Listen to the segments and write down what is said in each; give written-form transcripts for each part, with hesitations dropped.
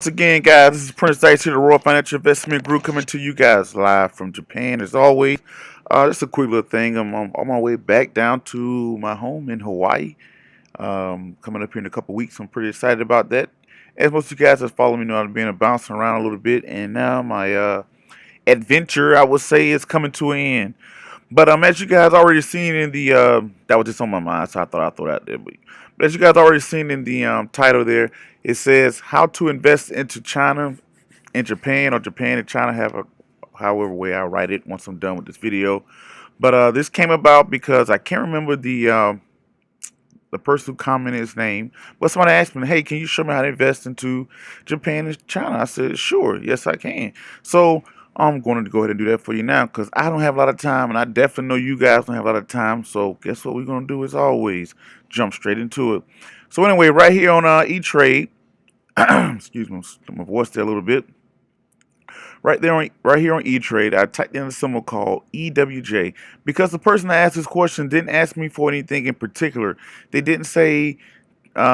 Once again, guys, this is Prince Dice here, the Royal Financial Investment Group, coming to you guys live from Japan. As always, just a quick little thing. I'm on my way back down to my home in Hawaii. Coming up here in a couple weeks. I'm pretty excited about that. As most of you guys that follow me know, I've been bouncing around a little bit, and now my adventure, I would say, is coming to an end. But as you guys already seen in the that was just on my mind, so I thought I'd throw that there. But as you guys already seen in the title there, it says how to invest into China and Japan, or Japan and China, have a however way I write it once I'm done with this video. But this came about because I can't remember the person who commented his name, but somebody asked me, "Hey, can you show me how to invest into Japan and China?" I said, "Sure, yes, I can." So I'm going to go ahead and do that for you now because I don't have a lot of time, and I definitely know you guys don't have a lot of time. So guess what we're going to do? As always, jump straight into it. So anyway, right here on eTrade, excuse me, my voice there a little bit. Right here on eTrade, I typed in a symbol called EWJ because the person that asked this question didn't ask me for anything in particular. They didn't say,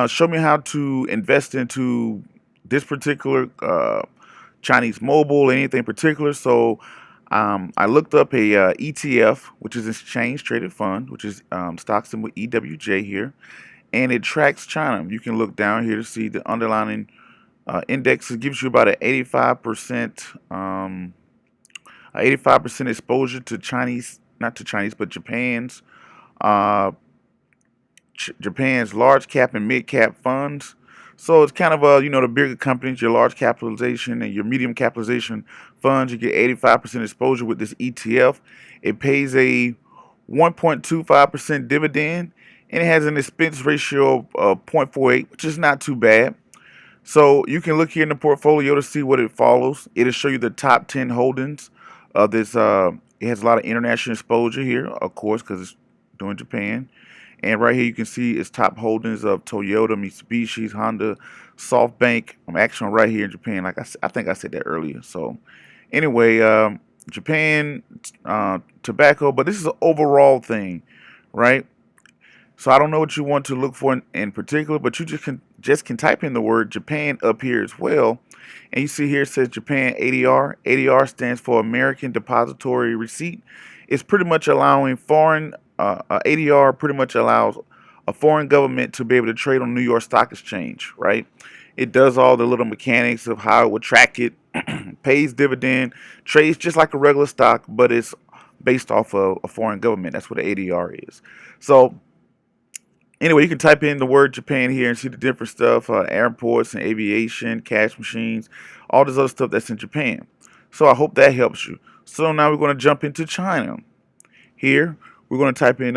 "Show me how to invest into this particular Chinese mobile or anything in particular." So I looked up a ETF, which is exchange traded fund, which is stock symbol EWJ here, and it tracks China. You can look down here to see the underlying index. It gives you about an 85% exposure to Chinese, not to Chinese, but uh, Japan's large cap and mid cap funds. So it's kind of the bigger companies, your large capitalization and your medium capitalization funds, you get 85% exposure with this ETF. It pays a 1.25% dividend, and it has an expense ratio of 0.48, which is not too bad. So you can look here in the portfolio to see what it follows. It'll show you the top 10 holdings of this. It has a lot of international exposure here, of course, because it's doing Japan. And right here you can see its top holdings of Toyota, Mitsubishi, Honda, SoftBank. I'm actually right here in Japan. Like I think I said that earlier. So anyway, Japan, tobacco, but this is an overall thing, right? So I don't know what you want to look for in particular, but you just can type in the word Japan up here as well. And you see here it says Japan ADR. ADR stands for American Depository Receipt. It's pretty much allowing ADR pretty much allows a foreign government to be able to trade on New York Stock Exchange, right? It does all the little mechanics of how it would track it, pays dividend, trades just like a regular stock, but it's based off of a foreign government. That's what the ADR is. So anyway, you can type in the word Japan here and see the different stuff, airports and aviation, cash machines, all this other stuff that's in Japan. So I hope that helps you. So now we're going to jump into China. Here, we're going to type in,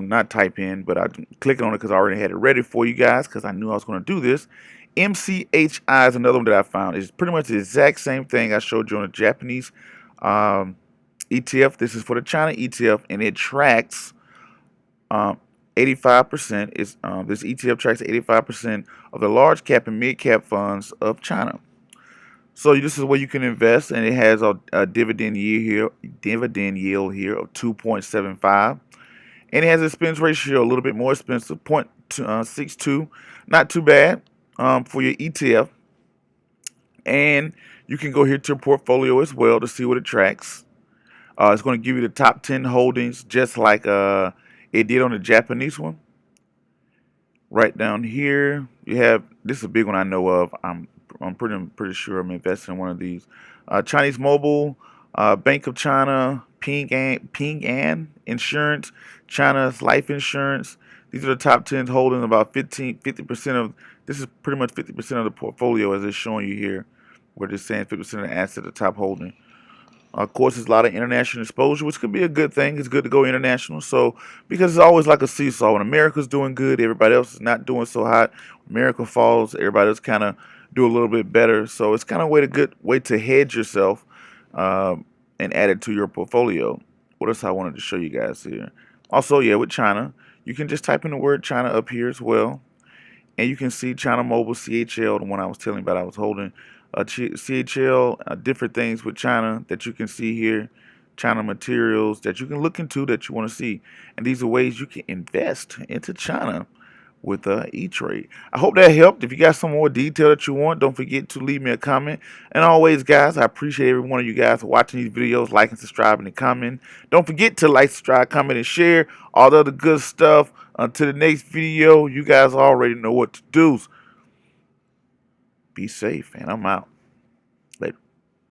not type in, but I'm clicking on it because I already had it ready for you guys because I knew I was going to do this. MCHI is another one that I found. It's pretty much the exact same thing I showed you on the Japanese um, ETF. This is for the China ETF, and it tracks 85% is this ETF tracks 85% of the large cap and mid cap funds of China. So this is where you can invest, and it has a dividend yield here of 2.75, and it has a expense ratio a little bit more expensive, 0.62, not too bad for your ETF. And you can go here to your portfolio as well to see what it tracks. It's going to give you the top 10 holdings, just like it did on the Japanese one. Right down here, you have this is a big one I know of. I'm pretty sure I'm investing in one of these. Chinese Mobile, Bank of China, Ping An Insurance, China's Life Insurance. These are the top 10 holdings. About 50% of this is pretty much 50% of the portfolio as it's showing you here, where it's saying 50% of the assets are top holding. Of course, there's a lot of international exposure, which could be a good thing. It's good to go international. So, because it's always like a seesaw. When America's doing good, everybody else is not doing so hot. America falls, everybody else kind of do a little bit better. So, it's kind of a good way to hedge yourself and add it to your portfolio. What else I wanted to show you guys here? Also, yeah, with China, you can just type in the word China up here as well. And you can see China Mobile, CHL, the one I was telling you about I was holding. CHL, different things with China that you can see here. China materials that you can look into that you want to see. And these are ways you can invest into China with etrade. I hope that helped. If you got some more detail that you want, don't forget to leave me a comment. And always, guys, I appreciate every one of you guys watching these videos, liking, subscribing, and commenting. Don't forget to like, subscribe, comment, and share all the other good stuff. Until the next video, you guys already know what to do. Be safe, and I'm out.